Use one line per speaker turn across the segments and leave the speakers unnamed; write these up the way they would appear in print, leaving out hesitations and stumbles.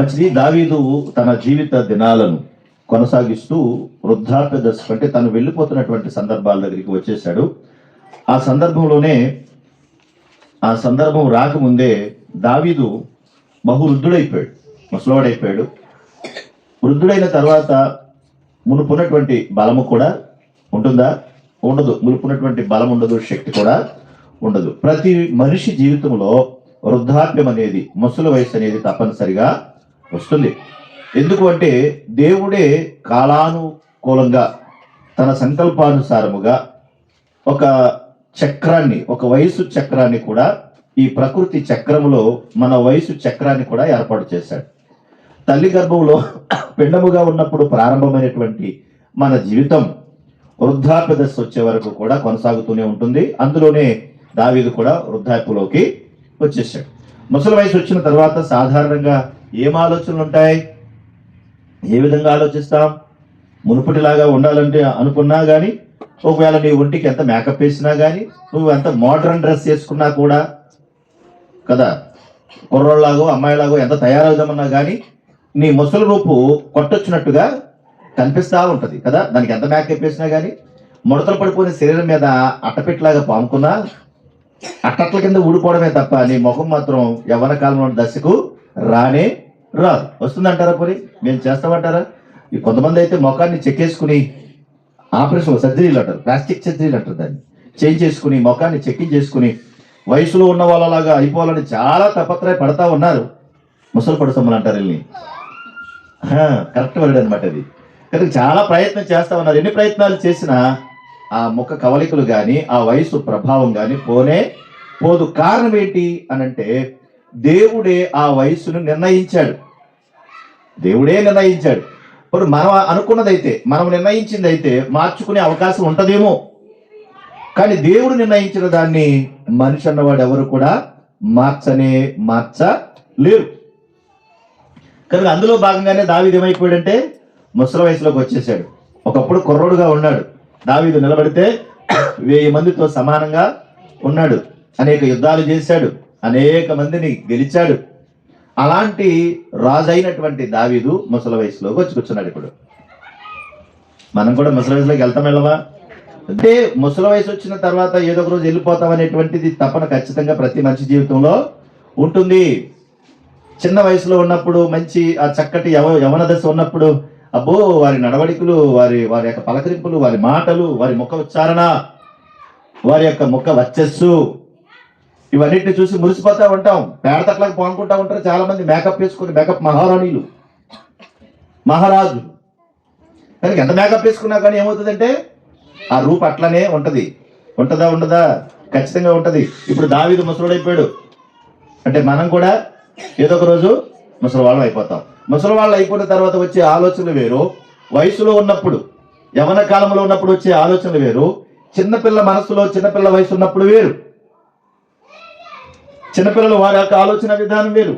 మంచిది. దావీదు తన జీవిత దినాలను కొనసాగిస్తూ వృద్ధాప్య దశ అంటే తను వెళ్ళిపోతున్నటువంటి సందర్భాల దగ్గరికి వచ్చేసాడు. ఆ సందర్భం రాకముందే దావీదు బహువృద్ధుడైపోయాడు, ముసలివాడైపోయాడు. వృద్ధుడైన తర్వాత మునుపున్నటువంటి బలము కూడా ఉంటుందా? ఉండదు. మునుపున్నటువంటి బలం ఉండదు, శక్తి కూడా ఉండదు. ప్రతి మనిషి జీవితంలో వృద్ధాప్యం అనేది, ముసలి వయసు అనేది తప్పనిసరిగా వస్తుంది. ఎందుకు అంటే దేవుడే కాలానుకూలంగా తన సంకల్పానుసారముగా ఒక చక్రాన్ని, ఒక వయసు చక్రాన్ని కూడా, ఈ ప్రకృతి చక్రములో మన వయసు చక్రాన్ని కూడా ఏర్పాటు చేశాడు. తల్లి గర్భంలో పిండముగా ఉన్నప్పుడు ప్రారంభమైనటువంటి మన జీవితం వృద్ధాప్య దశ వచ్చే వరకు కూడా కొనసాగుతూనే ఉంటుంది. అందులోనే దావీదు కూడా వృద్ధాప్యలోకి వచ్చేసాడు. ముసలి వయసు వచ్చిన తర్వాత సాధారణంగా ఏం ఆలోచనలు ఉంటాయి? ఏ విధంగా ఆలోచిస్తాం? మునుపటిలాగా ఉండాలంటే అనుకున్నా కానీ, ఒకవేళ నీ ఒంటికి ఎంత మేకప్ వేసినా కానీ, నువ్వు ఎంత మోడర్న్ డ్రెస్ వేసుకున్నా కూడా కదా, కుర్రోళ్ళలాగో అమ్మాయిలాగో ఎంత తయారవుదామన్నా కానీ నీ ముసలి రూపు కొట్టొచ్చినట్టుగా కనిపిస్తూ ఉంటుంది కదా. దానికి ఎంత మేకప్ వేసినా కానీ ముడతలు పడిపోయిన శరీరం మీద అట్టపెట్టలాగా పాముకున్నా అట్టట్ల కింద ఊడిపోవడమే తప్ప నీ ముఖం మాత్రం యవ్వన కాలంలో దశకు రానే రాదు. వస్తుందంటారా? పోనీ మేము చేస్తామంటారా? ఈ కొంతమంది అయితే ముఖాన్ని చెక్కేసుకుని ఆపరేషన్ సర్జరీలు అంటారు, ప్లాస్టిక్ సర్జరీలు అంటారు, దాన్ని చేంజ్ చేసుకుని ముఖాన్ని చెక్కించేసుకుని వయసులో ఉన్న వాళ్ళలాగా అయిపోవాలని చాలా తపత్రయ పడతా ఉన్నారు. ముసలి పడుసమ్మలు అంటారు వీళ్ళని. కరెక్ట్ వర్డ్ అనమాట అది. కానీ చాలా ప్రయత్నం చేస్తా ఉన్నారు. ఎన్ని ప్రయత్నాలు చేసినా ఆ ముఖ కవలికలు కానీ ఆ వయసు ప్రభావం కానీ పోనే పోదు. కారణం ఏంటి అనంటే దేవుడే ఆ వయసును నిర్ణయించాడు. దేవుడే నిర్ణయించాడు. ఇప్పుడు మనం అనుకున్నదైతే, మనం నిర్ణయించిందైతే మార్చుకునే అవకాశం ఉంటుందేమో, కానీ దేవుడు నిర్ణయించిన దాన్ని మనిషి అన్నవాడు ఎవరు కూడా మార్చలేరు. కనుక అందులో భాగంగానే దావీదు ఏమైపోయాడంటే ముసలి వయసులోకి వచ్చేసాడు. ఒకప్పుడు కుర్రోడుగా ఉన్నాడు. దావీదు నిలబడితే 1000 మందితో సమానంగా ఉన్నాడు. అనేక యుద్ధాలు చేశాడు, అనేక మందిని గెలిచాడు. అలాంటి రాజు అయినటువంటి దావీదు ముసలి వయసులోకి వచ్చి కూర్చున్నాడు. ఇప్పుడు మనం కూడా ముసలి వయసులోకి వెళ్ళవా? అంటే ముసలి వయసు వచ్చిన తర్వాత ఏదో ఒక రోజు వెళ్ళిపోతాం అనేటువంటిది తపన ఖచ్చితంగా ప్రతి మనిషి జీవితంలో ఉంటుంది. చిన్న వయసులో ఉన్నప్పుడు మంచి ఆ చక్కటి యవన దశ ఉన్నప్పుడు అబ్బో వారి నడవడికలు, వారి యొక్క పలకరింపులు, వారి మాటలు, వారి ముఖ ఉచ్చారణ, వారి యొక్క ముఖ వర్చస్సు, ఇవన్నిటిని చూసి మురిసిపోతా ఉంటాం. పేడతట్లకు పానుకుంటా ఉంటారు చాలా మంది, మేకప్ వేసుకుని. మేకప్ మహారాణీలు, మహారాజులు. కానీ ఎంత మేకప్ వేసుకున్నా కానీ ఏమవుతుందంటే ఆ రూపు అట్లనే ఉంటది. ఉంటుందా? ఉండదా? ఖచ్చితంగా ఉంటది. ఇప్పుడు దావీదు ముసలుడైపోయాడు అంటే మనం కూడా ఏదో ఒక రోజు ముసలి వాళ్ళం అయిపోతాం. ముసలి వాళ్ళు అయిపోయిన తర్వాత వచ్చే ఆలోచనలు వేరు, వయసులో ఉన్నప్పుడు, యవన కాలంలో ఉన్నప్పుడు వచ్చే ఆలోచనలు వేరు, చిన్నపిల్ల మనసులో చిన్నపిల్ల వయసు ఉన్నప్పుడు వేరు. చిన్నపిల్లలు వారి యొక్క ఆలోచన విధానం వేరు,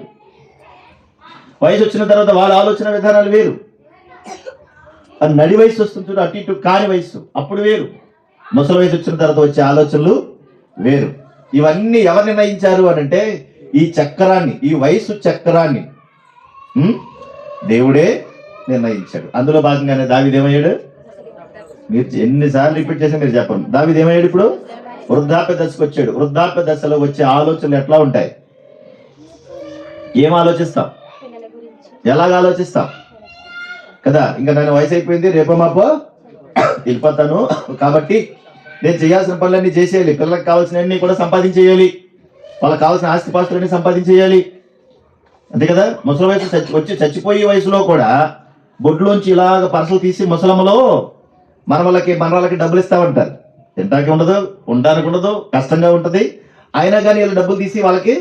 వయసు వచ్చిన తర్వాత వారి ఆలోచన విధానాలు వేరు. అది నడి వయసు వస్తుంది చూడు, అటు ఇటు కాని వయసు, అప్పుడు వేరు. ముసలి వయసు వచ్చిన తర్వాత వచ్చే ఆలోచనలు వేరు. ఇవన్నీ ఎవరు నిర్ణయించారు అని అంటే ఈ చక్రాన్ని, ఈ వయసు చక్రాన్ని దేవుడే నిర్ణయించాడు. అందులో భాగంగానే దావీదు ఏమయ్యాడు? మీరు ఎన్నిసార్లు రిపీట్ చేసి మీరు చెప్పండి. దావీదు ఏమయ్యాడు? ఇప్పుడు వృద్ధాప్య దశకు వచ్చాడు. వృద్ధాప్య దశలో వచ్చే ఆలోచనలు ఎట్లా ఉంటాయి? ఏం ఆలోచిస్తాం? ఎలాగ ఆలోచిస్తాం కదా? ఇంకా నేను వయసు అయిపోయింది, రేపో మాపో వెళ్ళిపోతాను కాబట్టి నేను చేయాల్సిన పనులన్నీ చేసేయాలి, పిల్లలకు కావాల్సినవన్నీ కూడా సంపాదించేయాలి, వాళ్ళకి కావాల్సిన ఆస్తిపాస్తులన్నీ సంపాదించేయాలి, అంతే కదా? ముసలి వయసు వచ్చి చచ్చిపోయే వయసులో కూడా బొడ్లోంచి ఇలాగ పరసలు తీసి ముసలమ్మలో మనవాళ్ళకి డబ్బులు ఇస్తామంటారు. తింటానికి ఉండదు, ఉండడానికి ఉండదు, కష్టంగా ఉంటుంది. అయినా కానీ వీళ్ళు డబ్బులు తీసి వాళ్ళకి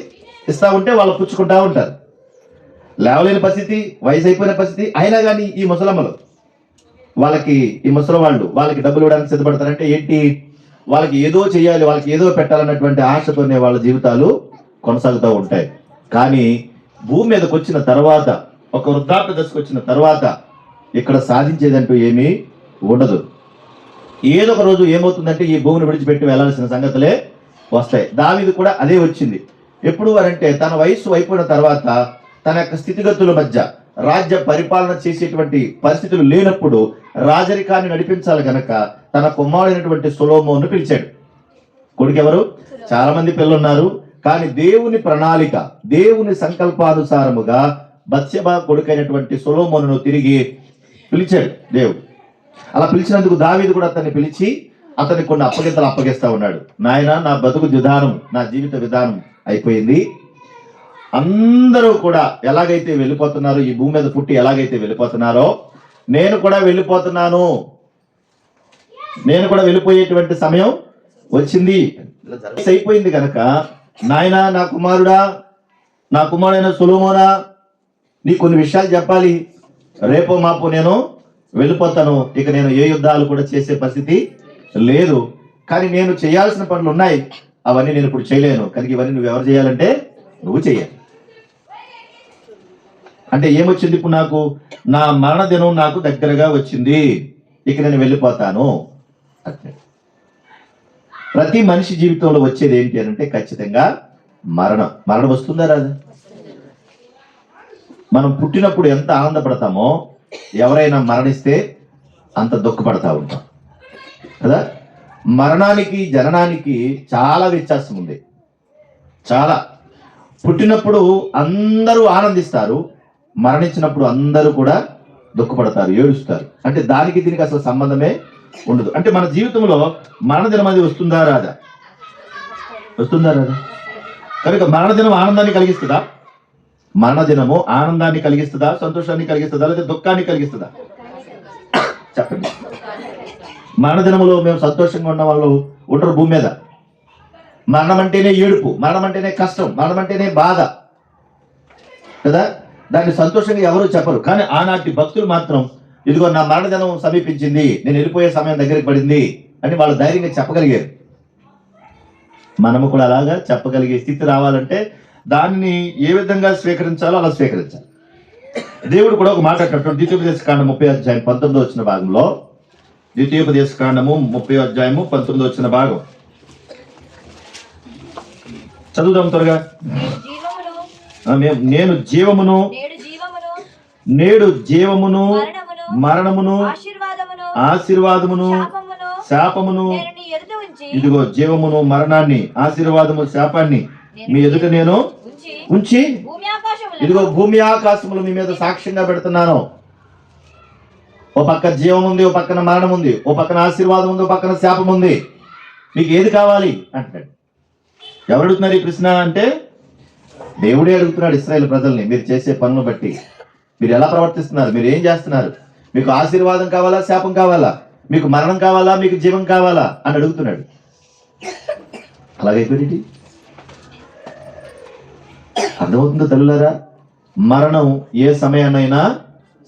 ఇస్తా ఉంటే వాళ్ళు పుచ్చుకుంటా ఉంటారు. లేవలేని పరిస్థితి, వయసు అయిపోయిన పరిస్థితి, అయినా కానీ ఈ ముసలమ్మలు ఈ ముసలి వాళ్ళకి డబ్బులు ఇవ్వడానికి సిద్ధపడతారంటే ఏంటి? వాళ్ళకి ఏదో చేయాలి, వాళ్ళకి ఏదో పెట్టాలన్నటువంటి ఆశతోనే వాళ్ళ జీవితాలు కొనసాగుతూ ఉంటాయి. కానీ భూమి మీదకి వచ్చిన తర్వాత, ఒక వృద్ధాప్య దశకు వచ్చిన తర్వాత ఇక్కడ సాధించేదంటూ ఏమీ ఉండదు. ఏదో ఒక రోజు ఏమవుతుందంటే ఈ భూమిని విడిచిపెట్టి వెళ్లాల్సిన సంగతులే వస్తాయి. దావీదు కూడా అదే వచ్చింది. ఎప్పుడు అంటే తన వయసు అయిపోయిన తర్వాత తన యొక్క స్థితిగతుల మధ్య రాజ్య పరిపాలన చేసేటువంటి పరిస్థితులు లేనప్పుడు రాజరికాన్ని నడిపించాలి గనక తన కుమారుడైనటువంటి సొలొమోనును పిలిచాడు. కొడుకు ఎవరు? చాలా మంది పిల్లలు ఉన్నారు, కానీ దేవుని ప్రణాళిక, దేవుని సంకల్పానుసారముగా బత్షెబా కొడుకైనటువంటి సొలొమోనును తిరిగి పిలిచాడు దేవుడు. అలా పిలిచినందుకు దావీదు కూడా అతన్ని పిలిచి అతనికి కొన్ని అప్పగింతలు అప్పగిస్తా ఉన్నాడు. నాయన, నా బతుకు విధానం, నా జీవిత విధానం అయిపోయింది. అందరూ కూడా ఎలాగైతే వెళ్ళిపోతున్నారో, ఈ భూమి మీద పుట్టి ఎలాగైతే వెళ్ళిపోతున్నారో నేను కూడా వెళ్ళిపోతున్నాను, నేను కూడా వెళ్ళిపోయేటువంటి సమయం వచ్చింది, అయిపోయింది కనుక నాయన, నా కుమారుడా, నా కుమారుడైన సొలొమోనా, నీకు కొన్ని విషయాలు చెప్పాలి. రేపో మాపో నేను వెళ్ళిపోతాను, ఇక నేను ఏ యుద్ధాలు కూడా చేసే పరిస్థితి లేదు, కానీ నేను చేయాల్సిన పనులు ఉన్నాయి, అవన్నీ నేను ఇప్పుడు చేయలేను, కనుక ఇవన్నీ నువ్వు ఎవరు చేయాలంటే నువ్వు చేయాలి. అంటే ఏమొచ్చింది ఇప్పుడు? నాకు నా మరణ దినం నాకు దగ్గరగా వచ్చింది, ఇక నేను వెళ్ళిపోతాను. ప్రతి మనిషి జీవితంలో వచ్చేది ఏంటి అని అంటే ఖచ్చితంగా మరణం. మరణం వస్తుందా రాదు? మనం పుట్టినప్పుడు ఎంత ఆనందపడతామో ఎవరైనా మరణిస్తే అంత దుఃఖపడతా ఉంటాం కదా. మరణానికి జననానికి చాలా వ్యత్యాసం ఉంది. చాలా. పుట్టినప్పుడు అందరూ ఆనందిస్తారు, మరణించినప్పుడు అందరూ కూడా దుఃఖపడతారు, ఏడుస్తారు. అంటే దానికి దీనికి అసలు సంబంధమే ఉండదు. అంటే మన జీవితంలో మరణదినం అది వస్తుందా రాదా? వస్తుందా రాదా? కనుక మరణదినం ఆనందాన్ని కలిగిస్తుందా? మరణదినము ఆనందాన్ని కలిగిస్తుందా, సంతోషాన్ని కలిగిస్తుందా, లేదా దుఃఖాన్ని కలిగిస్తుందా? చెప్పండి. మరణదినములో మేము సంతోషంగా ఉన్న వాళ్ళు ఉండరు భూమి మీద. మరణం అంటేనే ఏడుపు, మరణం అంటేనే కష్టం, మరణం అంటేనే బాధ కదా. దాన్ని సంతోషంగా ఎవరు చెప్పరు. కానీ ఆనాటి భక్తులు మాత్రం ఇదిగో నా మరణదినం సమీపించింది, నేను వెళ్ళిపోయే సమయం దగ్గరికి పడింది అని వాళ్ళు ధైర్యంగా చెప్పగలిగారు. మనము కూడా అలాగా చెప్పగలిగే స్థితి రావాలంటే దాన్ని ఏ విధంగా స్వీకరించాలో అలా స్వీకరించాలి. దేవుడు కూడా ఒక మాట అంటాడు. ద్వితీయోపదేశకాండం 30:19 భాగంలో, ద్వితీయోపదేశకాండము 30:19 భాగం చదువుదాం త్వరగా. నేను జీవమును, నేడు జీవమును, మరణమును, ఆశీర్వాదమును, శాపమును, ఇదిగో జీవమును, మరణాన్ని, ఆశీర్వాదము, శాపాన్ని మీ ఎదుట నేను ఉంచి, ఇదిగో భూమి ఆకాశములు మీ మీద సాక్ష్యంగా పెడుతున్నాను. ఓ పక్క జీవం ఉంది, ఓ పక్కన మరణం ఉంది, ఓ పక్కన ఆశీర్వాదం ఉంది, ఓ పక్కన శాపం ఉంది. మీకు ఏది కావాలి అంటాడు. ఎవరు అడుగుతున్నారు ఈ ప్రశ్న అంటే దేవుడే అడుగుతున్నాడు ఇశ్రాయేలు ప్రజల్ని. మీరు చేసే పనులను బట్టి మీరు ఎలా ప్రవర్తిస్తున్నారు, మీరు ఏం చేస్తున్నారు, మీకు ఆశీర్వాదం కావాలా, శాపం కావాలా, మీకు మరణం కావాలా, మీకు జీవం కావాలా అని అడుగుతున్నాడు. అలాగైపోయింది. అర్థమవుతుందో తల్లులారా? మరణం ఏ సమయాన్నైనా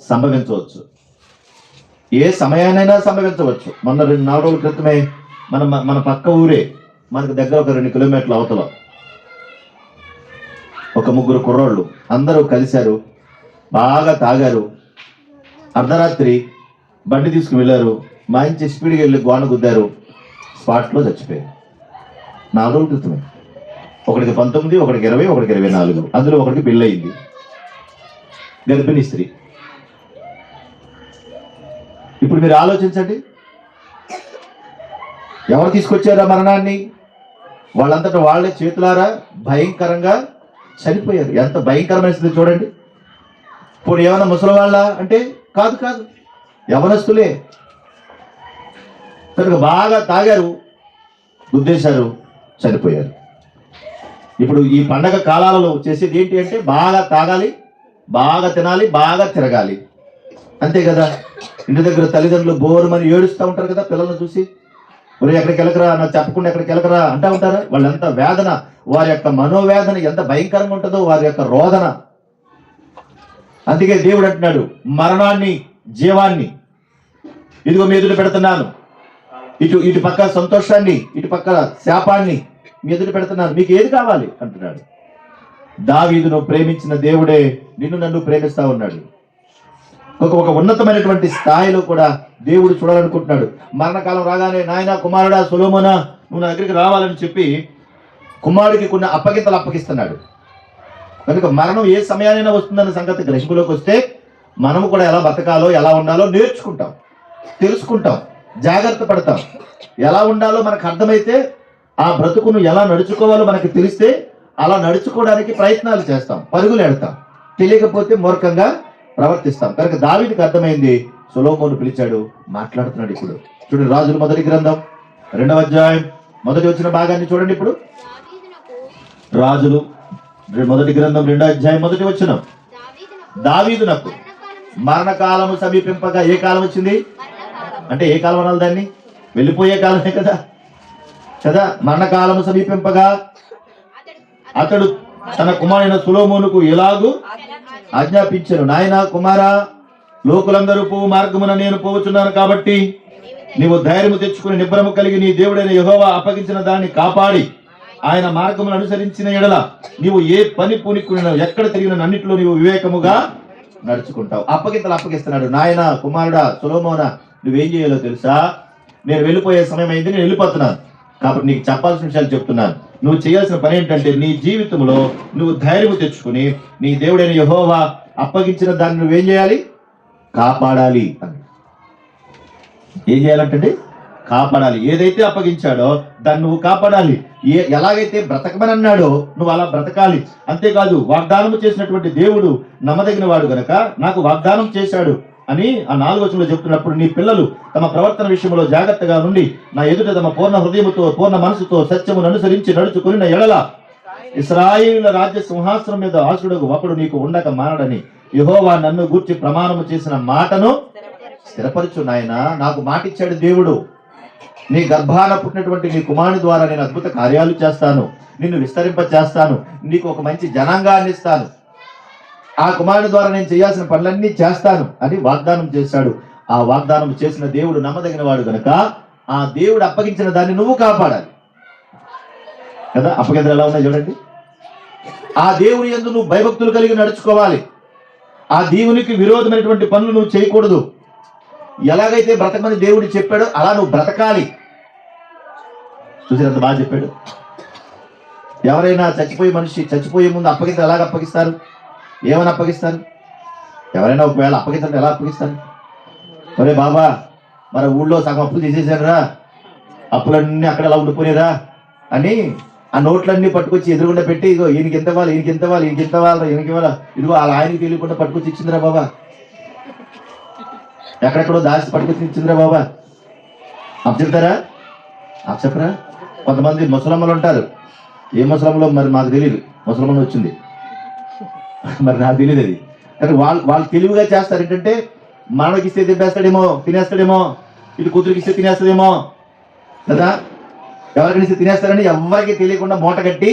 సంభవించవచ్చు, ఏ సమయాన్నైనా సంభవించవచ్చు. మొన్న 4 రోజుల క్రితమే మన పక్క ఊరే, మనకు దగ్గర ఒక 2 కిలోమీటర్ల అవతల ఒక 3 కుర్రోళ్ళు అందరూ కలిశారు, బాగా తాగారు, అర్ధరాత్రి బండి తీసుకుని వెళ్ళారు, మంచి స్పీడ్కి వెళ్ళి గోన గుద్దారు, స్పాట్లో చచ్చిపోయారు. 4 రోజుల క్రితమే. ఒకడికి 19, ఒకడికి 20, ఒకడికి 24. అందులో ఒకడికి పెళ్ళయింది, గర్భిణీ స్త్రీ. ఇప్పుడు మీరు ఆలోచించండి, ఎవరు తీసుకొచ్చారా మరణాన్ని? వాళ్ళంతటా వాళ్ళే చేతులారా భయంకరంగా చనిపోయారు. ఎంత భయంకరమైన స్థితి చూడండి. ఇప్పుడు ఏమైనా ముసలివాళ్ళ అంటే కాదు, యవనస్తులే. కనుక బాగా తాగారు, గుద్దేశారు, చనిపోయారు. ఇప్పుడు ఈ పండగ కాలాలలో చేసేది ఏంటి అంటే బాగా తాగాలి, బాగా తినాలి, బాగా తిరగాలి, అంతే కదా. ఇంటి దగ్గర తల్లిదండ్రులు బోరుమని ఏడుస్తూ ఉంటారు కదా పిల్లలను చూసి. ఒరే ఎక్కడికి వెళ్ళకరా, నాకు చెప్పకుండా ఎక్కడికి వెళ్ళకరా అంటూ ఉంటారు. వాళ్ళు ఎంత వేదన, వారి యొక్క మనోవేదన ఎంత భయంకరంగా ఉంటుందో, వారి యొక్క రోదన. అందుకే దేవుడు అంటున్నాడు, మరణాన్ని, జీవాన్ని ఇదిగో మీ ఎదుట పెడుతున్నాను. ఇటు పక్క సంతోషాన్ని, ఇటు పక్క శాపాన్ని మీ ఎదుట పెడుతున్నాను. మీకు ఏది కావాలి అంటున్నాడు. దావీదును ప్రేమించిన దేవుడే నిన్ను నన్ను ప్రేమిస్తా ఉన్నాడు. ఒక ఉన్నతమైనటువంటి స్థాయిలో కూడా దేవుడు చూడాలనుకుంటున్నాడు. మరణకాలం రాగానే నాయన, కుమారుడా, సొలొమోనా, నువ్వు నా దగ్గరికి రావాలని చెప్పి కుమారుడికి కొన్ని అప్పగింతలు అప్పగిస్తున్నాడు. కనుక మరణం ఏ సమయానైనా వస్తుందన్న సంగతి గ్రహింపులోకి వస్తే మనము కూడా ఎలా బతకాలో ఎలా ఉండాలో నేర్చుకుంటాం, తెలుసుకుంటాం, జాగ్రత్త పడతాం. ఎలా ఉండాలో మనకు అర్థమైతే ఆ బ్రతుకును ఎలా నడుచుకోవాలో మనకు తెలిస్తే అలా నడుచుకోవడానికి ప్రయత్నాలు చేస్తాం, పరుగులు ఎడతాం. తెలియకపోతే మూర్ఖంగా ప్రవర్తిస్తాం. కనుక దావీదుకి అర్థమైంది, సొలొమోను పిలిచాడు, మాట్లాడుతున్నాడు. ఇప్పుడు చూడండి, రాజుల మొదటి గ్రంథం 2వ అధ్యాయం మొదటి వచ్చిన భాగాన్ని చూడండి. ఇప్పుడు రాజులు మొదటి గ్రంథం 2వ అధ్యాయం మొదటి వచనం. దావీదునకు మరణకాలము సమీపింపగా ఏ కాలం వచ్చింది అంటే ఏ కాలం అనాలి దాన్ని? వెళ్ళిపోయే కాలమే కదా కదా. మరణకాలము సమీపింపగా అతడు తన కుమారుడైన సొలొమోనుకు ఎలాగూ ఆజ్ఞాపించాను, నాయన కుమారా, లోకులందరూ పోవు మార్గమున నేను పోవచ్చున్నాను కాబట్టి నీవు ధైర్యము తెచ్చుకుని నిబ్బరము కలిగి నీ దేవుడైన యెహోవా అప్పగించిన దాన్ని కాపాడి ఆయన మార్గమును అనుసరించిన ఎడల నీవు ఏ పని పూనికున్నా ఎక్కడ తిరిగిన అన్నింటిలో నీవు వివేకముగా నడుచుకుంటావు. అప్పగింతలు అప్పగిస్తున్నాడు. నాయన కుమారుడా, సొలొమోనా, నువ్వేం చేయాలో తెలుసా? నేను వెళ్ళిపోయే సమయం అయింది, నేను వెళ్ళిపోతున్నాను కాబట్టి నీకు చెప్పాల్సిన విషయాలు చెప్తున్నాను. నువ్వు చేయాల్సిన పని ఏంటంటే నీ జీవితంలో నువ్వు ధైర్యము తెచ్చుకుని నీ దేవుడైన యెహోవా అప్పగించిన దాన్ని నువ్వేం చేయాలి? కాపాడాలి. ఏం చేయాలంటే కాపాడాలి. ఏదైతే అప్పగించాడో దాన్ని నువ్వు కాపాడాలి. ఎలాగైతే బ్రతకమని అన్నాడో నువ్వు అలా బ్రతకాలి. అంతేకాదు, వాగ్దానం చేసినటువంటి దేవుడు నమ్మదగిన వాడు గనక నాకు వాగ్దానం చేశాడు అని ఆ 4వ వచనంలో చెప్తున్నప్పుడు నీ పిల్లలు తమ ప్రవర్తన విషయంలో జాగ్రత్తగా నుండి నా ఎదుట తమ పూర్ణ హృదయముతో పూర్ణ మనసుతో సత్యమును అనుసరించి నడుచుకుని నా ఎడల ఇశ్రాయేలుల రాజ్య సింహాసనం మీద ఆసుడకు ఒకడు నీకు ఉండక మానడని యెహోవా నన్ను గూర్చి ప్రమాణము చేసిన మాటను స్థిరపరచు. నాయన, నాకు మాట ఇచ్చాడు దేవుడు, నీ గర్భాన పుట్టినటువంటి నీ కుమారుని ద్వారా నేను అద్భుత కార్యాలు చేస్తాను, నిన్ను విస్తరింప చేస్తాను, నీకు ఒక మంచి జనాంగాన్ని ఇస్తాను, ఆ కుమారుని ద్వారా నేను చేయాల్సిన పనులన్నీ చేస్తాను అని వాగ్దానం చేశాడు. ఆ వాగ్దానం చేసిన దేవుడు నమ్మదగిన వాడు గనక ఆ దేవుడు అప్పగించిన దాన్ని నువ్వు కాపాడాలి కదా. అప్పగింతలు ఎలా ఉన్నాయి చూడండి. ఆ దేవుని యందు నువ్వు భయభక్తులు కలిగి నడుచుకోవాలి. ఆ దేవునికి విరోధమైనటువంటి పనులు నువ్వు చేయకూడదు. ఎలాగైతే బ్రతకమని దేవుడు చెప్పాడో అలా నువ్వు బ్రతకాలి. చూసినంత బాగా చెప్పాడు. ఎవరైనా చచ్చిపోయే ముందు అప్పగింత ఎలాగ అప్పగిస్తారు? ఏమని అప్పగిస్తారు? ఎవరైనా ఒకవేళ అప్పగించాలంటే ఎలా అప్పగిస్తారు? ఒరే బాబా, మన ఊళ్ళో సగం అప్పులు చేసేసారా, అప్పులన్నీ అక్కడ ఎలా ఉండిపోయిరా అని ఆ నోట్లన్నీ పట్టుకొచ్చి ఎదురుగుండా పెట్టి, ఇదిగో ఈయనకి ఎంత ఇవ్వాలి, ఈయనకి ఎంత ఇవ్వాలి, ఈయనకి ఎంత ఇవ్వాలి, ఈయనకి ఇవ్వాలా, ఇదిగో అలా ఆయనకి తెలియకుండా పట్టుకొచ్చి ఇచ్చిందిరా బాబా, ఎక్కడెక్కడో దాచి పట్టుకొచ్చి ఇచ్చిందిరా బాబా అప్పచెప్తారా? అప్పచెప్పరా? కొంతమంది ముసలమ్మలు ఉంటారు. ఏ ముసలమ్మలో మరి మాకు తెలియదు, ముసలమ్మని వచ్చింది మరి నాకు తెలియదు అది. కానీ వాళ్ళు తెలివిగా చేస్తారు. ఏంటంటే మనకి ఇస్తే తిప్పేస్తాడేమో, తినేస్తాడేమో, ఇటు కూతురికి ఇస్తే తినేస్తాడేమో కదా, ఎవరికైనా ఇస్తే తినేస్తారని ఎవరికి తెలియకుండా మూట కట్టి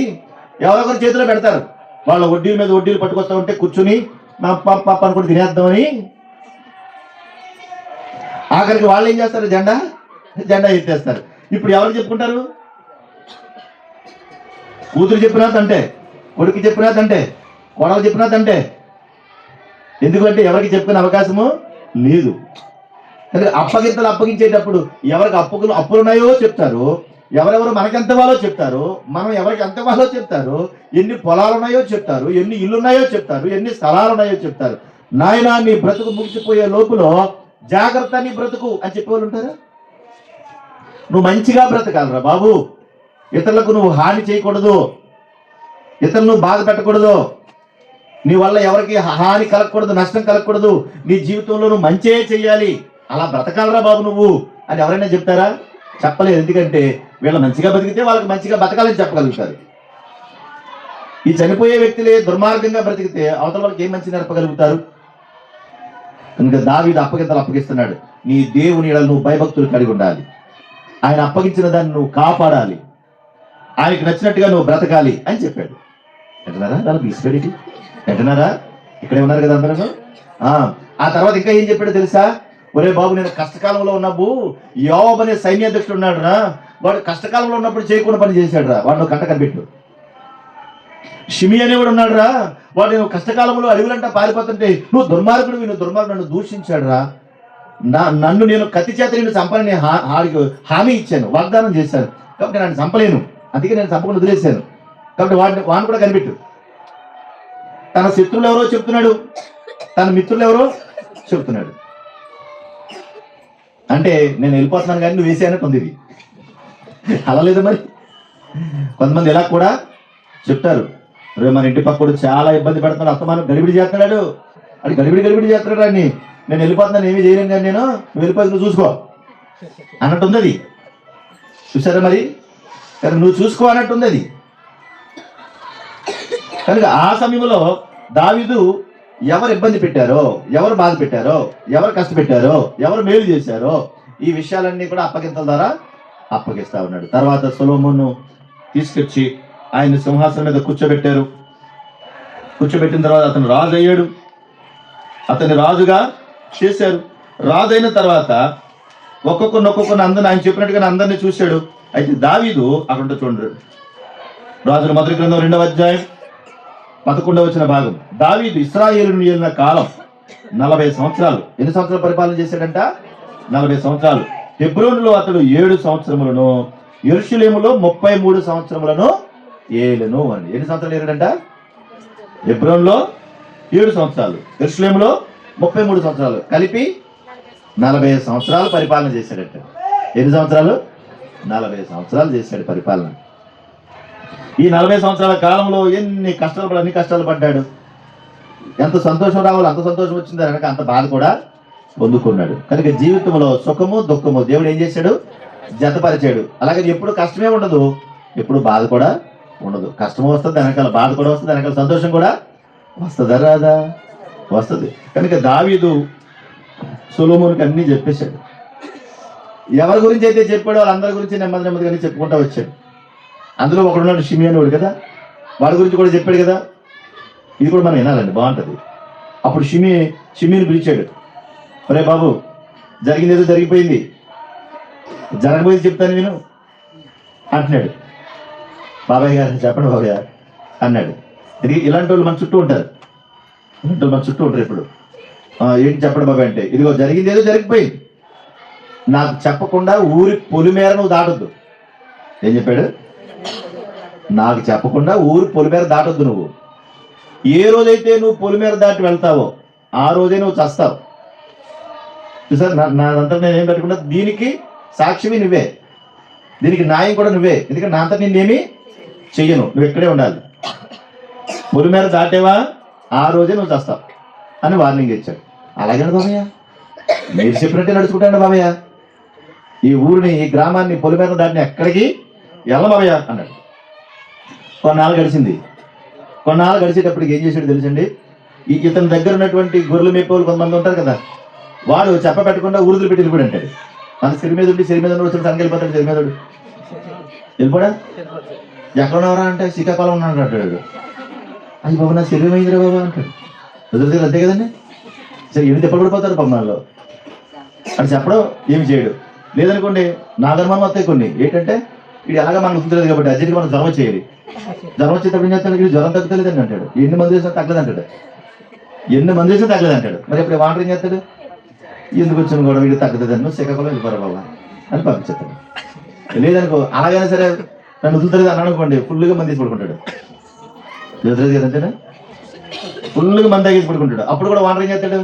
ఎవరొకరి చేతిలో పెడతారు. వాళ్ళ వడ్డీల మీద వడ్డీలు పట్టుకొస్తా ఉంటే కూర్చుని మా పాప అనుకుంటే తినేద్దామని ఆఖరికి వాళ్ళు ఏం చేస్తారు? జెండా ఎత్తేస్తారు. ఇప్పుడు ఎవరు చెప్పుకుంటారు? కూతురు చెప్పినా తంటే, కొడుకు చెప్పినా తంటే, కోడలు చెప్పినా తంటే. ఎందుకంటే ఎవరికి చెప్పుకునే అవకాశము లేదు. అప్పగింతలు అప్పగించేటప్పుడు ఎవరికి అప్పులు ఉన్నాయో చెప్తారు, ఎవరెవరు మనకెంత వాళ్ళో చెప్తారు, మనం ఎవరికి ఎంత వాళ్ళో చెప్తారు, ఎన్ని పొలాలు ఉన్నాయో చెప్తారు, ఎన్ని ఇల్లు ఉన్నాయో చెప్తారు, ఎన్ని స్థలాలు ఉన్నాయో చెప్తారు. నాయన నీ బ్రతుకు ముగిసిపోయే లోపల జాగ్రత్త నీ బ్రతుకు అని చెప్పేవాళ్ళు ఉంటారా? నువ్వు మంచిగా బ్రతకాలరా బాబు, ఇతరులకు నువ్వు హాని చేయకూడదు, ఇతరులను బాధ పెట్టకూడదు, నీ వల్ల ఎవరికి హాని కలగకూడదు, నష్టం కలగకూడదు, నీ జీవితంలో నువ్వు మంచే చెయ్యాలి, అలా బ్రతకాలరా బాబు నువ్వు అని ఎవరైనా చెప్తారా? చెప్పలేదు. ఎందుకంటే వీళ్ళు మంచిగా బతికితే వాళ్ళకి మంచిగా బతకాలని చెప్పగలుగుతారు. ఈ చనిపోయే వ్యక్తులే దుర్మార్గంగా బ్రతికితే అవతల వాళ్ళకి ఏం మంచి నేర్పగలుగుతారు? కనుక దావీదు అప్పగింతలు అప్పగిస్తున్నాడు. నీ దేవుని యెడల నువ్వు భయభక్తులు కలిగి ఉండాలి. ఆయన అప్పగించిన దాన్ని నువ్వు కాపాడాలి, ఆయనకు నచ్చినట్టుగా నువ్వు బ్రతకాలి అని చెప్పాడు. ఎటనారా దాన్ని తీసుకెళ్ళి ఎటనారా ఇక్కడే ఉన్నారు కదా అందరూ. ఆ తర్వాత ఇంకా ఏం చెప్పాడో తెలుసా? ఒరే బాబు, నేను కష్టకాలంలో ఉన్నప్పుడు యోబు అనే సైన్యాధ్యక్షుడు ఉన్నాడు రా, వాడు కష్టకాలంలో ఉన్నప్పుడు చేయకుండా పని చేశాడు రా, వాడు నువ్వు కంట కనిపెట్టు. షిమి అనేవాడు ఉన్నాడు రా, వాడు నేను కష్టకాలంలో అడవులంటా పారిపోతుంటే నువ్వు నన్ను దూషించాడు రా, నన్ను నేను కత్తి చేత నేను చంపని హామీ ఇచ్చాను, వాగ్దానం చేశాను, కాబట్టి నన్ను చంపలేను, అందుకే నేను చంపకుండా వదిలేశాను, కాబట్టి వాడిని కూడా కనిపెట్టు. తన శత్రువులు ఎవరో చెప్తున్నాడు, తన మిత్రులు ఎవరో చెప్తున్నాడు. అంటే నేను వెళ్ళిపోతున్నాను కానీ నువ్వు వేసేయనట్టు ఉంది ఇది. అలా లేదు మరి. కొంతమంది ఇలా కూడా చెప్తారు, రే మన ఇంటి పక్కడు చాలా ఇబ్బంది పెడుతున్నాడు, అస్తమానం గడిబిడి చేస్తున్నాడు, అది గడిబిడి చేస్తున్నాడు అని. నేను వెళ్ళిపోతున్నాను, ఏమీ చేయలేను కానీ నేను, నువ్వు వెళ్ళిపోయి నువ్వు చూసుకో అన్నట్టు ఉంది అది. చూసారా మరి? కానీ నువ్వు చూసుకో అన్నట్టు ఉంది అది. కనుక ఆ సమయంలో దావీదు ఎవరు ఇబ్బంది పెట్టారో, ఎవరు బాధ పెట్టారో, ఎవరు కష్టపెట్టారో, ఎవరు మేలు చేశారో, ఈ విషయాలన్నీ కూడా అప్పగింతల ద్వారా అప్పగిస్తా ఉన్నాడు. తర్వాత సొలొమోను తీసుకొచ్చి ఆయన సింహాసనం మీద కూర్చోబెట్టారు. కూర్చోబెట్టిన తర్వాత అతను రాజు అయ్యాడు, అతన్ని రాజుగా చేశారు. రాజు అయిన తర్వాత ఒక్కొక్కరిని అందరిని ఆయన చెప్పినట్టుగా అందరినీ చూశాడు. అయితే దావీదు అక్కడ చూడండి, రాజుల మొదటి గ్రంథం 2వ అధ్యాయం 11వ వచ్చిన భాగం. దావీదు ఇశ్రాయేలును ఏలిన కాలం 40 సంవత్సరాలు. ఎన్ని సంవత్సరాలు పరిపాలన చేశాడంట? 40 సంవత్సరాలు. హెబ్రోనులో అతడు 7 సంవత్సరములను, యెరూషలేములో 33 సంవత్సరములను ఏలెను అని. ఎన్ని సంవత్సరాలు ఏలాడంట? హెబ్రోనులో 7 సంవత్సరాలు, యెరూషలేములో 33 సంవత్సరాలు, కలిపి 40 సంవత్సరాలు పరిపాలన చేశాడట. ఎన్ని సంవత్సరాలు? 40 సంవత్సరాలు చేశాడు పరిపాలన. ఈ 40 సంవత్సరాల కాలంలో అన్ని కష్టాలు పడ్డాడు. ఎంత సంతోషం రావాలో అంత సంతోషం వచ్చింది, కనుక అంత బాధ కూడా పొందుకున్నాడు. కనుక జీవితంలో సుఖము దుఃఖము దేవుడు ఏం చేశాడు? జతపరిచాడు. అలాగే ఎప్పుడు కష్టమే ఉండదు, ఎప్పుడు బాధ కూడా ఉండదు. కష్టం వస్తుంది, వెనకాల బాధ కూడా వస్తుంది, వెనకాల సంతోషం కూడా వస్తుందా రాదా? వస్తుంది. కనుక దావీదు సొలొమోనుకి అన్నీ చెప్పేశాడు. ఎవరి గురించి అయితే చెప్పాడో వాళ్ళందరి గురించి నెమ్మదిగానే చెప్పుకుంటూ వచ్చాడు. అందులో ఒకడున్నాడు షిమియోను వాడు కదా, వాడి గురించి కూడా చెప్పాడు కదా. ఇది కూడా మనం వినాలండి, బాగుంటుంది. అప్పుడు షిమిని పిలిచాడు, ఒరే బాబు జరిగింది ఏదో జరిగిపోయింది, జరగబోయేది చెప్తాను నేను అంటున్నాడు. బాబాయ్ గారు చెప్పండి బాబాయ్ అన్నాడు. ఇలాంటి వాళ్ళు మన చుట్టూ ఉంటారు, ఇప్పుడు ఏంటి చెప్పండి బాబాయ్ అంటే, ఇదిగో జరిగింది ఏదో జరిగిపోయింది, నాకు చెప్పకుండా ఊరి పొలిమేర నువ్వు దాటొద్దు. ఏం చెప్పాడు? నాకు చెప్పకుండా ఊరి పొలిమేర దాటొద్దు. నువ్వు ఏ రోజైతే నువ్వు పొలిమేర దాటి వెళ్తావో ఆ రోజే నువ్వు చస్తావు. చూసారు, నాదంతా నేనేం పెట్టుకున్నా, దీనికి సాక్షివి నువ్వే, దీనికి న్యాయం కూడా నువ్వే. ఎందుకంటే నా అంతా నేనేమి చెయ్యను, నువ్వు ఇక్కడే ఉండాలి. పొలిమేర దాటేవా ఆ రోజే నువ్వు చస్తావు అని వార్నింగ్ ఇచ్చాడు. అలాగే బాబయ్య, మీరు చెప్పినట్టే నడుచుకుంటాను బాబయ్య, ఈ ఊరిని ఈ గ్రామాన్ని పొలిమేర దాటిని ఎక్కడికి వెళ్ళ బాబయ్య అన్నాడు. కొన్నాళ్ళు గడిచేటప్పటికి ఏం చేశాడు తెలుసండి? ఇతని దగ్గర ఉన్నటువంటి గొర్రెలు మేపేవాళ్ళు కొంతమంది ఉంటారు కదా, వాడు చెప్ప పెట్టకుండా ఊరుదులు పెట్టి వెళ్ళిపోయి అంటాడు. మన సిరి మీద వచ్చి తనకి వెళ్ళిపోతాడు. సిరి మీద వెళ్ళిపోడా, ఎక్కడ ఉన్నారా అంటే శ్రీకాకుళం ఉన్నాడు అంటాడు. అయ్యి బాబు నా సిరి మైందిరా బాబా అంటాడు. వదిలితే అంతే కదండి. సరే ఎన్ని తిప్పబడిపోతారు పమ్మల్లో అని చెప్పడం ఏమి చేయడు. లేదనుకోండి నా ధర్మం వస్తాయి కొన్ని. ఏంటంటే ఇది ఎలాగా మనకు గుర్తులేదు కాబట్టి అర్జెంట్గా మనం జ్వరం చేయాలి. జ్వరం వచ్చేటప్పుడు ఏం చేస్తాడు? ఇది జ్వరం తగ్గుతలేదని అంటాడు. ఎన్ని మంది చేసినా తగ్గలేదంటాడు. మరి ఇప్పుడు వాటర్ ఏం చేస్తాడు? ఎందుకు వచ్చిన కూడా వీడు తగ్గుతుందని శ్రీకాకుళం వెళ్ళిపోరా బాబా అని పంపించేస్తాడు. లేదనుకో అలాగైనా సరే నన్ను వదులుతుంది అన్నాడు అనుకోండి, ఫుల్గా మంది తీసి పడుకుంటాడు. వదులుతుంది కదంతేనా, ఫుల్గా మంది తాగేసి పడుకుంటాడు. అప్పుడు కూడా వాటర్ ఏం చేస్తాడు?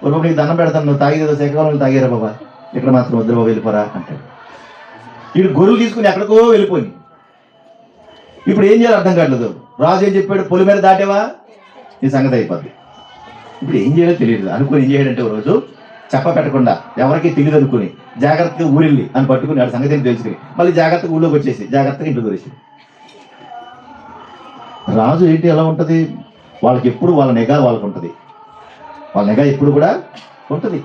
ఒక నీకు దండం పెడతాను, నువ్వు తాగేదో శ్రీకాకుళం తాగేరా బాబా, ఇక్కడ మాత్రం వద్దు బాబా వెళ్ళిపోరా అంటాడు. వీడు గొర్రెలు తీసుకుని ఎక్కడికో వెళ్ళిపోయి ఇప్పుడు ఏం చేయాలి అర్థం కావట్లేదు. రాజు ఏం చెప్పాడు? పొలిమేర దాటేవా ఈ సంగతి అయిపోద్ది. ఇప్పుడు ఏం చేయాలో తెలియదు అనుకుని ఏం చేయడంటే, ఒక రోజు చెప్ప పెట్టకుండా ఎవరికి తెలియదు అనుకుని జాగ్రత్తగా ఊరిల్లి అని పట్టుకుని వాడి సంగతి తెలుసుకుని మళ్ళీ జాగ్రత్తగా ఊళ్ళోకి వచ్చేసి జాగ్రత్తగా ఇంట్లో దొరిసి. రాజు ఏంటి ఎలా ఉంటుంది? వాళ్ళకి ఎప్పుడు వాళ్ళ నిఘా వాళ్ళకు ఉంటుంది, వాళ్ళ నిఘా ఎప్పుడు కూడా ఉంటుంది.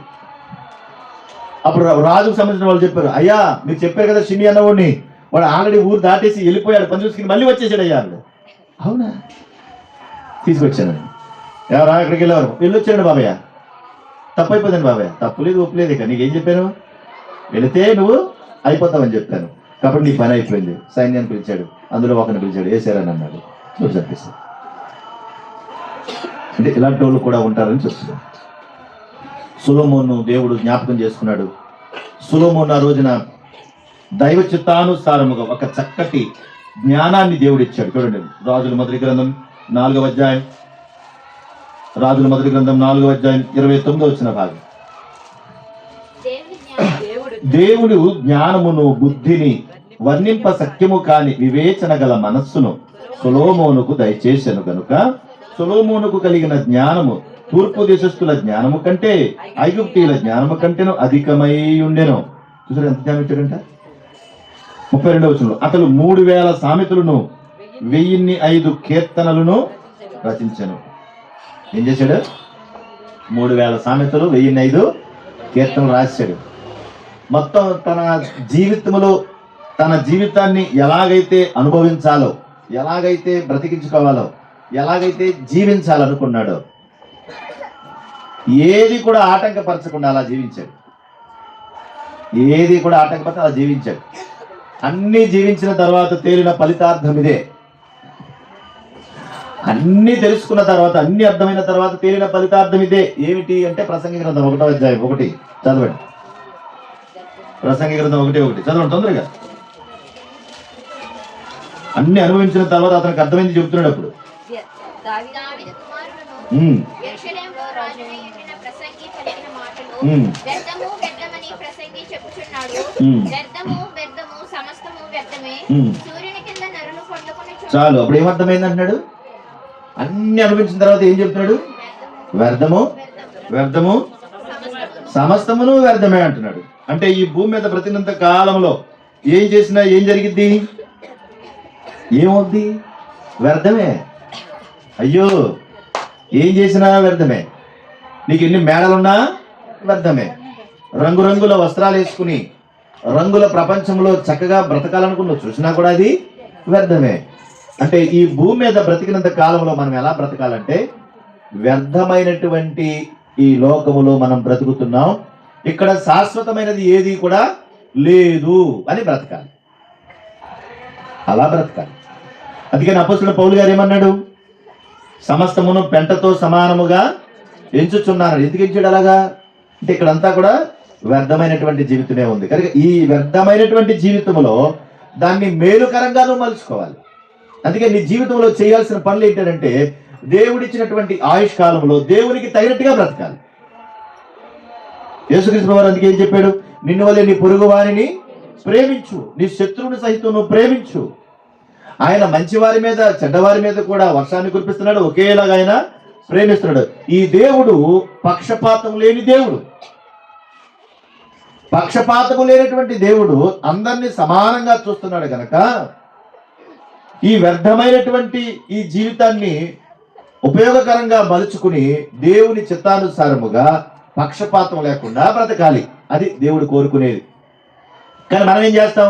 అప్పుడు రాజుకు సంబంధించిన వాళ్ళు చెప్పారు, అయ్యా మీరు చెప్పారు కదా షిమి అన్నవాడిని, వాడు ఆల్రెడీ ఊరు దాటేసి వెళ్ళిపోయాడు, పని చూసుకుని మళ్ళీ వచ్చేసాడు అయ్యా. అవునా? తీసుకొచ్చాను. ఎవరా ఎక్కడికి వెళ్ళేవారు? వెళ్ళొచ్చాడు బాబయ్య. తప్పు అయిపోయింది బాబయ్య. తప్పు లేదు ఒప్పు లేదు, ఇక నీకేం చెప్పాను? వెళితే నువ్వు అయిపోతావని చెప్పాను, కాబట్టి నీ పని అయిపోయింది. సైన్యాన్ని పిలిచాడు, అందులో ఒకరిని పిలిచాడు, వేసారని అన్నాడు. నువ్వు చంపేస్తావు. అంటే ఇలాంటి వాళ్ళు కూడా ఉంటారని చెప్తున్నాను. సొలొమోను దేవుడు జ్ఞాపకం చేసుకున్నాడు. సొలొమోను ఆ రోజున దైవ చిత్తానుసారముగా ఒక చక్కటి జ్ఞానాన్ని దేవుడు ఇచ్చాడు. చూడండి, రాజుల మొదటి గ్రంథం 4వ అధ్యాయం రాజుల మొదటి గ్రంథం 4వ అధ్యాయం 29 వచ్చిన భాగం. దేవుడు జ్ఞానమును బుద్ధిని వర్ణింప సఖ్యము కాని వివేచన గల మనస్సును సొలొమోనుకు దయచేసెను గనుక సొలొమోనుకు కలిగిన జ్ఞానము తూర్పు దేశస్థుల జ్ఞానము కంటే ఐగుప్తీయుల జ్ఞానము కంటేను అధికమై ఉండెను. చూసారు ఎంత జ్ఞానం ఇచ్చాడంట. 32వ వచనంలో అతడు 3000 సామెతలను 1005 కీర్తనలను రచించాను. ఏం చేశాడు? 3000 సామెతలు 1005 కీర్తనలు రాశాడు. మొత్తం తన జీవితంలో తన జీవితాన్ని ఎలాగైతే అనుభవించాలో, ఎలాగైతే బ్రతికించుకోవాలో, ఎలాగైతే జీవించాలనుకున్నాడో ఏది కూడా ఆటంకపరచకుండా అలా జీవించాడు. ఏది కూడా ఆటంకపరచ అలా జీవించాడు. అన్ని జీవించిన తర్వాత తేలిన ఫలితార్థం ఇదే. అన్ని తెలుసుకున్న తర్వాత, అన్ని అర్థమైన తర్వాత తేలిన ఫలితార్థం ఇదే. ఏమిటి అంటే ప్రసంగి గ్రంథం 1వ అధ్యాయం 1 చదవండి. ప్రసంగి గ్రంథం 1:1 చదవండి తొందరగా. అన్ని అనుభవించిన తర్వాత అతనికి అర్థమైంది చెబుతున్నాడు. అప్పుడు చాలు. అప్పుడు ఏమర్థమైంది అంటున్నాడు? అన్ని అనుభవించిన తర్వాత ఏం చెప్తున్నాడు? వ్యర్థము వ్యర్థము సమస్తమును వ్యర్థమే అంటున్నాడు. అంటే ఈ భూమి మీద బ్రతికినంత కాలంలో ఏం చేసినా ఏం జరిగిద్ది? ఏమవుద్ది? వ్యర్థమే. అయ్యో, ఏం చేసినా వ్యర్థమే. నీకు ఎన్ని మేడలున్నా వ్యర్థమే. రంగురంగుల వస్త్రాలు వేసుకుని రంగుల ప్రపంచంలో చక్కగా బ్రతకాలనుకున్నావు, చూసినా కూడా అది వ్యర్థమే. అంటే ఈ భూమి మీద బ్రతికినంత కాలంలో మనం ఎలా బ్రతకాలంటే వ్యర్థమైనటువంటి ఈ లోకములో మనం బ్రతుకుతున్నాం. ఇక్కడ శాశ్వతమైనది ఏది కూడా లేదు అని బ్రతకాలి. అలా బ్రతకాలి. అందుకని అపోస్తలుడు పౌలు గారు ఏమన్నాడు? సమస్తమును పెంటతో సమానముగా ఎంచుచున్నారు. ఎందుకు ఎంచాడు అలాగా అంటే ఇక్కడంతా కూడా వ్యర్థమైనటువంటి జీవితమే ఉంది కనుక ఈ వ్యర్థమైనటువంటి జీవితంలో దాన్ని మేలుకరంగా నువ్వు మలుచుకోవాలి. అందుకే నీ జీవితంలో చేయాల్సిన పనులు ఏంటంటే దేవుడిచ్చినటువంటి ఆయుష్ కాలంలో దేవునికి తగినట్టుగా బ్రతకాలి. యేసుక్రీస్తు వారు అందుకే ఏం చెప్పాడు? నిన్ను వల్లే నీ పొరుగు వారిని ప్రేమించు, నీ శత్రువుని సహితం నువ్వు ప్రేమించు. ఆయన మంచివారి మీద చెడ్డవారి మీద కూడా వర్షాన్ని కురిపిస్తున్నాడు, ఒకేలాగా ఆయన ప్రేమిస్తున్నాడు. ఈ దేవుడు పక్షపాతం లేని దేవుడు. పక్షపాతము లేనటువంటి దేవుడు అందరినీ సమానంగా చూస్తున్నాడు గనక ఈ వ్యర్థమైనటువంటి ఈ జీవితాన్ని ఉపయోగకరంగా మలుచుకుని దేవుని చిత్తానుసారముగా పక్షపాతం లేకుండా బ్రతకాలి. అది దేవుడు కోరుకునేది. కానీ మనం ఏం చేస్తాం?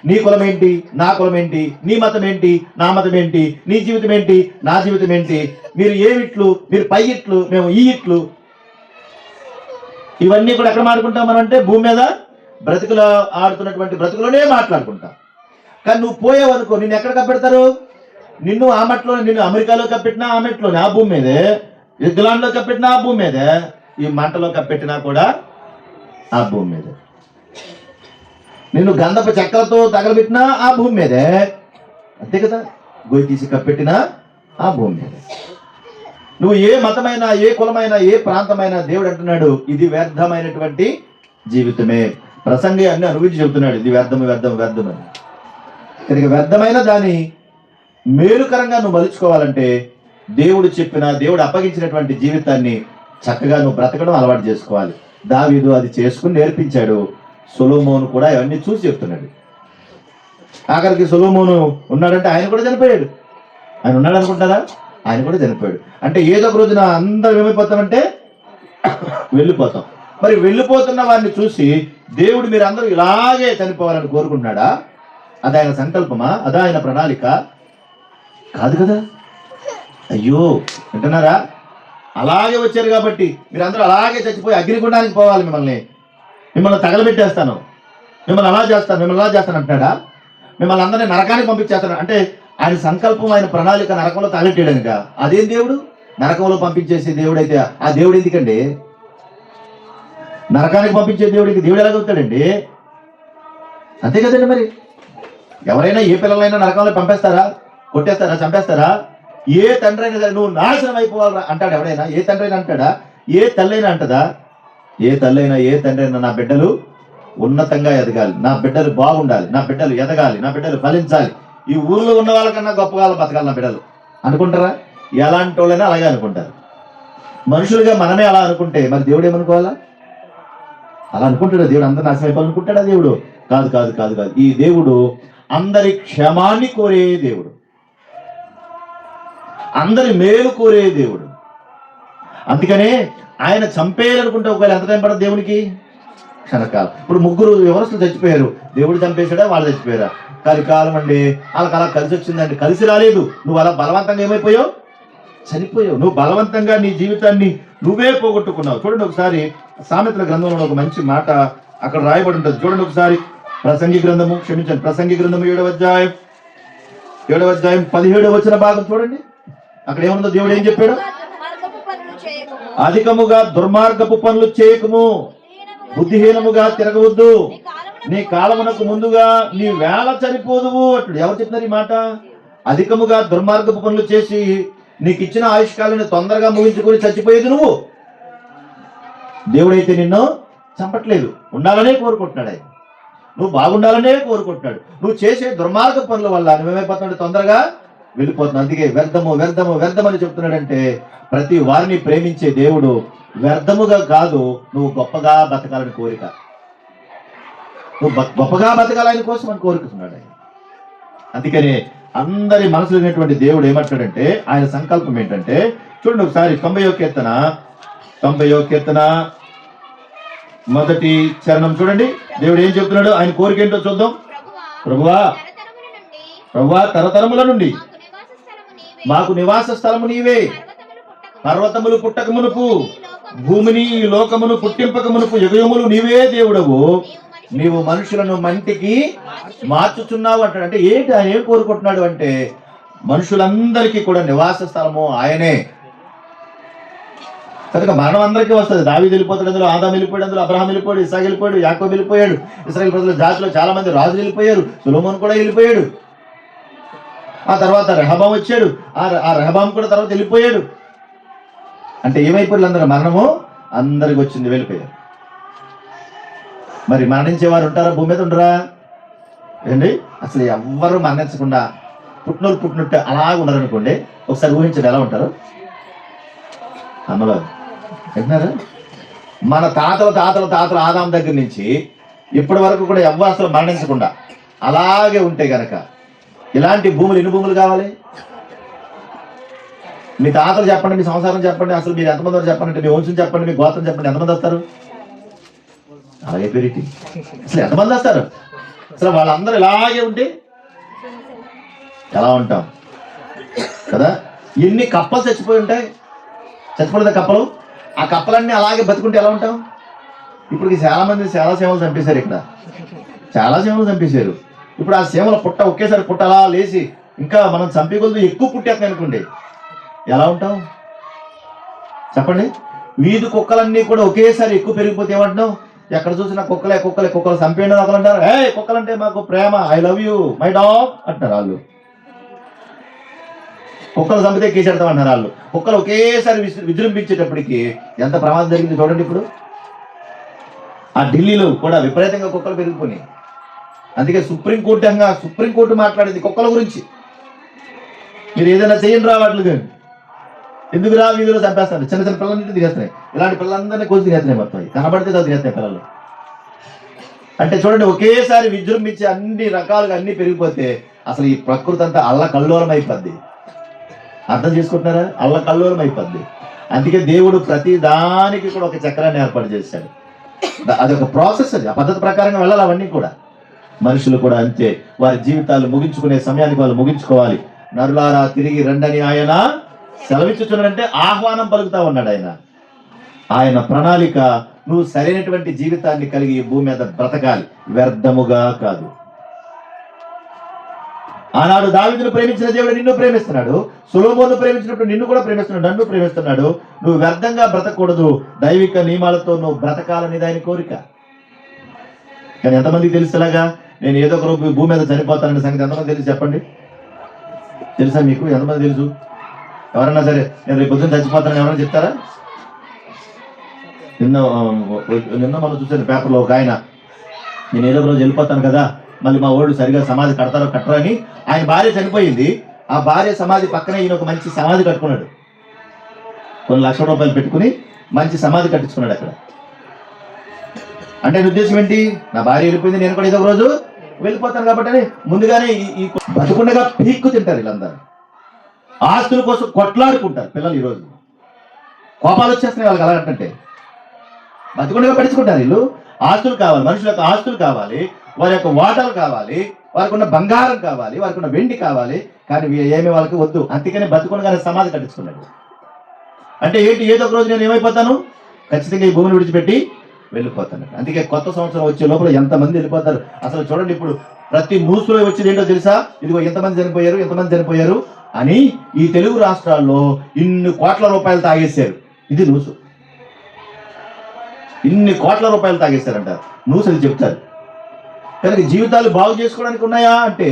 నీ కులం ఏంటి, నా కులం ఏంటి, నీ మతం ఏంటి, నా మతం ఏంటి, నీ జీవితం ఏంటి, నా జీవితం ఏంటి, మీరు ఏ ఇట్లు, మీరు పై ఇట్లు, మేము ఈ ఇట్లు. ఇవన్నీ కూడా ఎక్కడ మాట్లాడుకుంటాం మనం అంటే భూమి మీద బ్రతుకులు ఆడుతున్నటువంటి బ్రతుకులోనే మాట్లాడుకుంటాం. కానీ నువ్వు పోయేవనుకో నిన్ను ఎక్కడ కప్పెడతారు? నిన్ను ఆ మట్లో, నిన్ను అమెరికాలో కప్పెట్టినా ఆ మెట్లోనే ఆ భూమి మీదే, ఇంగ్లాండ్లో కప్పెట్టినా ఆ భూమి మీదే, ఈ మంటలో కప్పెట్టినా కూడా ఆ భూమి మీదే, నిన్ను గంధపు చెక్కలతో తగలబెట్టినా ఆ భూమి మీదే, అంతే కదా, గొయ్యి తీసి కప్పెట్టినా ఆ భూమి మీదే. నువ్వు ఏ మతమైనా, ఏ కులమైనా, ఏ ప్రాంతమైనా దేవుడు అంటున్నాడు ఇది వ్యర్థమైనటువంటి జీవితమే. ప్రసంగి అన్ని అనుభవించి చెబుతున్నాడు ఇది వ్యర్థం వ్యర్థం వ్యర్థం అని. కనుక వ్యర్థమైన దాన్ని మేలుకరంగా నువ్వు మలుచుకోవాలంటే దేవుడు చెప్పిన, దేవుడు అప్పగించినటువంటి జీవితాన్ని చక్కగా నువ్వు బ్రతకడం అలవాటు చేసుకోవాలి. దావీదు అది చేసుకుని నేర్పించాడు. సొలొమోను కూడా ఇవన్నీ చూసి చెప్తున్నాడు. ఆఖరికి సొలొమోను ఉన్నాడంటే ఆయన కూడా చనిపోయాడు. ఆయన ఉన్నాడు అనుకుంటారా? ఆయన కూడా చనిపోయాడు. అంటే ఏదో ఒక రోజున అందరం ఏమైపోతామంటే వెళ్ళిపోతాం. మరి వెళ్ళిపోతున్న వారిని చూసి దేవుడు మీరు అందరూ ఇలాగే చనిపోవాలని కోరుకుంటున్నాడా? అది ఆయన సంకల్పమా? అదా ఆయన ప్రణాళిక? కాదు కదా. అయ్యో వింటున్నారా? అలాగే వచ్చారు కాబట్టి మీరు అందరూ అలాగే చచ్చిపోయి అగ్నిగుండానికి పోవాలి. మిమ్మల్ని తగలబెట్టేస్తాను, మిమ్మల్ని అలా చేస్తాను, మిమ్మల్ని అలా చేస్తాను అంటున్నాడా? మిమ్మల్ని అందరినీ నరకానికి పంపించేస్తాను అంటే ఆయన సంకల్పం, ఆయన ప్రణాళిక నరకంలో తగలెట్టేయడానిక? అదేం దేవుడు? నరకంలో పంపించేసే దేవుడు అయితే ఆ దేవుడు ఎందుకండి? నరకానికి పంపించే దేవుడికి దేవుడు ఎలాగవుతాడండి? అంతే కదండి. మరి ఎవరైనా ఏ పిల్లలైనా నరకంలో పంపేస్తారా? కొట్టేస్తారా? చంపేస్తారా? ఏ తండ్రి అయినా సరే నువ్వు నాశనం అయిపోవాలరా అంటాడు ఎవడైనా? ఏ తండ్రి అయినా అంటాడా? ఏ తల్లైనా అంటదా? ఏ తల్లైనా ఏ తండ్రి అయినా నా బిడ్డలు ఉన్నతంగా ఎదగాలి, నా బిడ్డలు బాగుండాలి, నా బిడ్డలు ఎదగాలి, నా బిడ్డలు ఫలించాలి, ఈ ఊర్లో ఉన్న వాళ్ళకన్నా గొప్పగా బతకాలి నా బిడ్డలు అనుకుంటారా? ఎలాంటి వాళ్ళైనా అలాగే అనుకుంటారు. మనుషులుగా మనమే అలా అనుకుంటే మరి దేవుడు ఏమనుకోవాలా? అలా అనుకుంటాడా దేవుడు? అందరు నాశనం అయిపోవాలనుకుంటాడా దేవుడు? కాదు కాదు కాదు కాదు. ఈ దేవుడు అందరి క్షేమాన్ని కోరే దేవుడు, అందరి మేలు కోరే దేవుడు. అందుకనే ఆయన చంపేయాలనుకుంటే ఒకవేళ ఎంత టైం పడదు దేవునికి? క్షణకాలం. ఇప్పుడు ముగ్గురు ఎవరస్తులు చచ్చిపోయారు, దేవుడు చంపేశాడా వాళ్ళు చచ్చిపోయారా? కలికాలం అండి. వాళ్ళకి అలా కలిసి వచ్చిందండి. కలిసి రాలేదు, నువ్వు అలా బలవంతంగా ఏమైపోయావు? చనిపోయావు. నువ్వు బలవంతంగా నీ జీవితాన్ని నువ్వే పోగొట్టుకున్నావు. చూడండి ఒకసారి సామెతల గ్రంథంలో ఒక మంచి మాట అక్కడ రాయబడి ఉంటుంది. చూడండి ఒకసారి ప్రసంగి గ్రంథము, క్షమించండి, ప్రసంగి గ్రంథము 7వ అధ్యాయం 17వ వచన భాగం చూడండి. అక్కడ ఏముందో దేవుడు ఏం చెప్పాడు? అధికముగా దుర్మార్గపు పనులు చేయకము, బుద్ధిహీనముగా తిరగవద్దు, నీ కాలమునకు ముందుగా నీ వేళ చనిపోదువు అంటాడు. ఎవరు చెప్తున్నారు ఈ మాట? అధికముగా దుర్మార్గపు పనులు చేసి నీకు ఇచ్చిన ఆయుష్కాలను తొందరగా ముగించుకొని చచ్చిపోయేది నువ్వు. దేవుడైతే నిన్ను చంపట్లేదు, ఉండాలనే కోరుకుంటున్నాడు. ఆయన నువ్వు బాగుండాలనే కోరుకుంటున్నాడు. నువ్వు చేసే దుర్మార్గ పనుల వల్ల నువ్వేమైపోతున్నాడు? తొందరగా వెళ్ళిపోతున్నావు. అందుకే వ్యర్థము వ్యర్థము వ్యర్థమని చెప్తున్నాడంటే ప్రతి వారిని ప్రేమించే దేవుడు వ్యర్థముగా కాదు, నువ్వు గొప్పగా బతకాలని కోరిక, నువ్వు గొప్పగా బతకాలని కోసం అని కోరుకుతున్నాడు ఆయన. అందుకని అందరి మనసులో ఉన్నటువంటి దేవుడు ఏమంటాడంటే, ఆయన సంకల్పం ఏంటంటే, చూడండి ఒకసారి 90వ కీర్తన మొదటి చరణం చూడండి. దేవుడు ఏం చెప్తున్నాడు? ఆయన కోరిక ఏంటో చూద్దాం. ప్రభువా తరతరముల నుండి మాకు నివాస స్థలము నీవే, పర్వతములు పుట్టక మునుపు, భూమిని లోకమును పుట్టింపక మునుపు యుగములు నీవే దేవుడవు, నీవు మనుషులను మంటికి మార్చుచున్నావు అంటాడు. అంటే ఏంటి ఆయన ఏం కోరుకుంటున్నాడు అంటే, మనుషులందరికీ కూడా నివాస స్థలము ఆయనే. కనుక మరణం అందరికీ వస్తుంది. దావీదు వెళ్ళిపోతాడు, అందులో ఆదాము వెళ్ళిపోయాడు, అందులో అబ్రహాం వెళ్ళిపోయాడు, ఇస్సాకు వెళ్ళిపోయాడు, యాకోబు వెళ్ళిపోయాడు, ఇశ్రాయేలు ప్రజల జాతిలో చాలా మంది రాజులు వెళ్ళిపోయారు, సొలొమోను కూడా వెళ్ళిపోయాడు. ఆ తర్వాత రెహబాం వచ్చాడు, ఆ రెహబాం కూడా తర్వాత వెళ్ళిపోయాడు. అంటే ఏమైపోయారు అందరూ? మరణము అందరికి వచ్చింది, వెళ్ళిపోయారు. మరి మరణించేవారు ఉంటారా? భూమి మీద ఉండరా? ఏంటి అసలు ఎవ్వరు మరణించకుండా పుట్టినోళ్ళు పుట్టినట్టు అలాగ ఉన్నారనుకోండి. ఒకసారి ఊహించండి ఎలా ఉంటారు. అమ్మలో వింటున్నారా? మన తాతల ఆదాం దగ్గర నుంచి ఇప్పటి వరకు కూడా ఎవ్వరు అసలు మరణించకుండా అలాగే ఉంటే గనక ఇలాంటి భూములు ఎన్ని భూములు కావాలి? మీ తాతలు చెప్పండి, మీ సంసారం చెప్పండి, అసలు మీరు ఎంతమంది చెప్పండి, మీ వంశం చెప్పండి, మీ గోత్రం చెప్పండి, ఎంతమంది వస్తారు? అలాగే పెరిగి అసలు ఎంతమంది వస్తారు? అసలు వాళ్ళందరూ ఇలాగే ఉంటే ఎలా ఉంటాం కదా? ఎన్ని కప్పలు చచ్చిపోయి ఉంటాయి, చచ్చిపోయిన కప్పలు. ఆ కప్పలన్నీ అలాగే బతుకుంటే ఎలా ఉంటాం? ఇప్పుడు చాలా మంది చాలా సేవలు చంపేశారు, ఇక్కడ చాలా సేవలు చంపేశారు. ఇప్పుడు ఆ సేవల పుట్ట ఒకేసారి పుట్ట అలా లేచి ఇంకా మనం చంపేకొద్దు ఎక్కువ పుట్టేస్తాయి అనుకోండి, ఎలా ఉంటాం చెప్పండి? వీధి కుక్కలన్నీ కూడా ఒకేసారి ఎక్కువ పెరిగిపోతే ఏమంటున్నావు? ఎక్కడ చూసినా కుక్కలే కుక్కలే కుక్కలు చంపేయండి ఒకరు అంటారు. కుక్కలంటే మాకు ప్రేమ, I love you my dog అంటారు వాళ్ళు. కుక్కలు చంపితే కేసేడతాం అంటారు వాళ్ళు. కుక్కలు ఒకేసారి విజృంభించేటప్పటికి ఎంత ప్రమాదం జరిగింది చూడండి. ఇప్పుడు ఆ ఢిల్లీలో కూడా విపరీతంగా కుక్కలు పెరిగిపోయినాయి. అందుకే సుప్రీంకోర్టు మాట్లాడింది కుక్కల గురించి. మీరు ఏదైనా చేయండి రా వాటికి, ఎందుకు రా వీధిలో చంపేస్తారు, చిన్న చిన్న పిల్లలన్నింటినీ తినేస్తున్నాయి. ఇలాంటి పిల్లలందరినీ కోసి తినేస్తున్నాయి, మొత్తం కనబడితే తినేస్తాయి పిల్లలు. అంటే చూడండి, ఒకేసారి విజృంభించి అన్ని రకాలుగా అన్ని పెరిగిపోతే అసలు ఈ ప్రకృతి అంతా అల్లకల్లోలం అయిపోద్ది. అర్థం చేసుకుంటున్నారా? అల్లకల్లోలం అయిపోద్ది. అందుకే దేవుడు ప్రతి దానికి కూడా ఒక చక్రాన్ని ఏర్పాటు చేశాడు. అది ఒక ప్రాసెస్, అది ఆ పద్ధతి ప్రకారంగా వెళ్ళాలి. అవన్నీ కూడా మనుషులు కూడా అంతే, వారి జీవితాలు ముగించుకునే సమయానికి వాళ్ళు ముగించుకోవాలి. నరులారా తిరిగి రండని ఆయన సెలవిచ్చుచున్నాడంటే ఆహ్వానం పలుకుతా ఉన్నాడు ఆయన. ఆయన ప్రణాళిక నువ్వు సరైనటువంటి జీవితాన్ని కలిగి భూమి మీద బ్రతకాలి, వ్యర్థముగా కాదు. ఆనాడు దావీదును ప్రేమించిన దేవుడు నిన్ను ప్రేమిస్తున్నాడు, సొలొమోనును ప్రేమించినప్పుడు నిన్ను కూడా ప్రేమిస్తున్నాడు, నన్ను ప్రేమిస్తున్నాడు. నువ్వు వ్యర్థంగా బ్రతకూడదు, దైవిక నియమాలతో నువ్వు బ్రతకాలనేది ఆయన కోరిక. కానీ ఎంతమందికి తెలుసులాగా నేను ఏదో ఒక రోజు భూమి మీద చనిపోతాననే సంగతి ఎంతమంది తెలుసు చెప్పండి? తెలుసా మీకు? ఎంతమంది తెలుసు? ఎవరన్నా సరే నేను రేపు పొద్దున్న చచ్చిపోతానని ఎవరైనా చెప్తారా? నిన్న మనం చూసాను పేపర్లో ఒక ఆయన, నేను ఏదో రోజు వెళ్ళిపోతాను కదా, మళ్ళీ మా వాళ్ళు సరిగా సమాధి కడతారో కట్టరో అని. ఆయన భార్య చనిపోయింది, ఆ భార్య సమాధి పక్కనే ఈయన ఒక మంచి సమాధి కట్టుకున్నాడు. కొన్ని లక్షల రూపాయలు పెట్టుకుని మంచి సమాధి కట్టించుకున్నాడు అక్కడ. అంటే ఆయన ఉద్దేశం ఏంటి? నా భార్య వెళ్ళిపోయింది, నేను కూడా ఏదో ఒక రోజు వెళ్ళిపోతాను కాబట్టి అని ముందుగానే ఈ బతుకుండగా పీక్కు తింటారు వీళ్ళందరూ. ఆస్తుల కోసం కొట్లాడుకుంటారు పిల్లలు. ఈరోజు కోపాలు వచ్చేస్తున్నాయి వాళ్ళకి అలాగంటే. బతుకుండగా పడుచుకుంటారు వీళ్ళు. ఆస్తులు కావాలి, మనుషులకు ఆస్తులు కావాలి, వారి యొక్క వాటాలు కావాలి, వారికి ఉన్న బంగారం కావాలి, వారికి ఉన్న వెండి కావాలి, కానీ ఏమి వాళ్ళకి వద్దు. అందుకనే బతుకుండగానే సమాధి కట్టించుకున్నాడు. అంటే ఏంటి? ఏదో ఒక రోజు నేను ఏమైపోతాను, ఖచ్చితంగా ఈ భూమిని విడిచిపెట్టి వెళ్ళిపోతాను. అందుకే కొత్త సంవత్సరం వచ్చే లోపల ఎంతమంది వెళ్ళిపోతారు అసలు చూడండి. ఇప్పుడు ప్రతి న్యూస్లో వచ్చేది ఏంటో తెలుసా? ఇదిగో ఎంతమంది చనిపోయారు అని ఈ తెలుగు రాష్ట్రాల్లో ఇన్ని కోట్ల రూపాయలు తాగేశారు. ఇది న్యూస్. ఇన్ని కోట్ల రూపాయలు తాగేశారంట న్యూస్ అని చెప్తారు. కనుక జీవితాలు బాగు చేసుకోవడానికి ఉన్నాయా అంటే,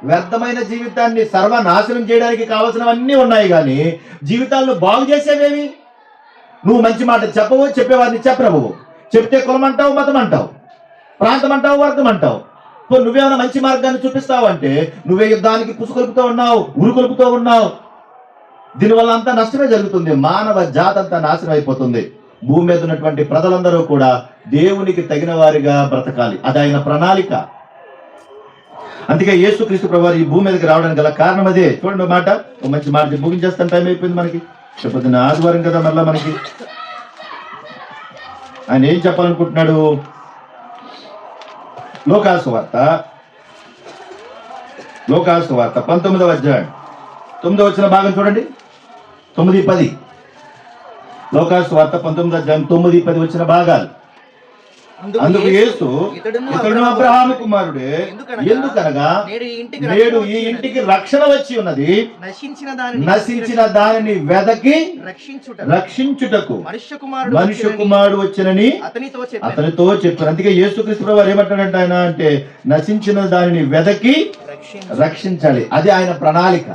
వ్యర్థమైన జీవితాన్ని సర్వనాశనం చేయడానికి కావాల్సినవన్నీ ఉన్నాయి, కానీ జీవితాలను బాగు చేసేవేవి? నువ్వు మంచి మాట చెప్పవు, చెప్పేవారిని చెప్పవు. చెప్తే కులం అంటావు, మతం అంటావు, ప్రాంతం అంటావు, వర్గం అంటావు. నువ్వేమైనా మంచి మార్గాన్ని చూపిస్తావు అంటే నువ్వే యుద్ధానికి పుసుకొలుపుతూ ఉన్నావు, ఉరుకొలుపుతూ ఉన్నావు. దీనివల్ల అంతా నష్టమే జరుగుతుంది. మానవ జాతి అంతా నాశనం అయిపోతుంది. భూమి మీద ఉన్నటువంటి ప్రజలందరూ కూడా దేవునికి తగిన వారిగా బ్రతకాలి. అది ఆయన ప్రణాళిక. అందుకే యేసుక్రీస్తు ప్రభువారు ఈ భూమి మీదకి రావడానికి గల కారణం అదే. చూడండి మాట, ఒక మంచి మాట ముగించేస్తాను, టైం అయిపోయింది మనకి. చెప్పొద్దున ఆదివారం కదా మళ్ళా మనకి. ఆయన ఏం చెప్పాలనుకుంటున్నాడు? లోకాసు వార్త 19వ అధ్యాయం 9వ వచన భాగం చూడండి. 9-10. లోకాసు వార్త 19వ అధ్యాయం 9-10 వచ్చిన భాగాలు. అందుకు యేసు, ఇతడును అబ్రహాము కుమారుడే, ఎందుకనగా నేడు ఈ ఇంటికి రక్షణ వచ్చి ఉన్నది, నశించిన దానిని వెదకి రక్షించుటకు మనుష్య కుమారుడు వచ్చినని అతనితో చెప్పారు. అందుకే యేసుక్రీస్తు వారు ఏమంటాడంటే, ఆయన అంటే నశించిన దానిని వెదకి రక్షించాలి. అది ఆయన ప్రణాళిక.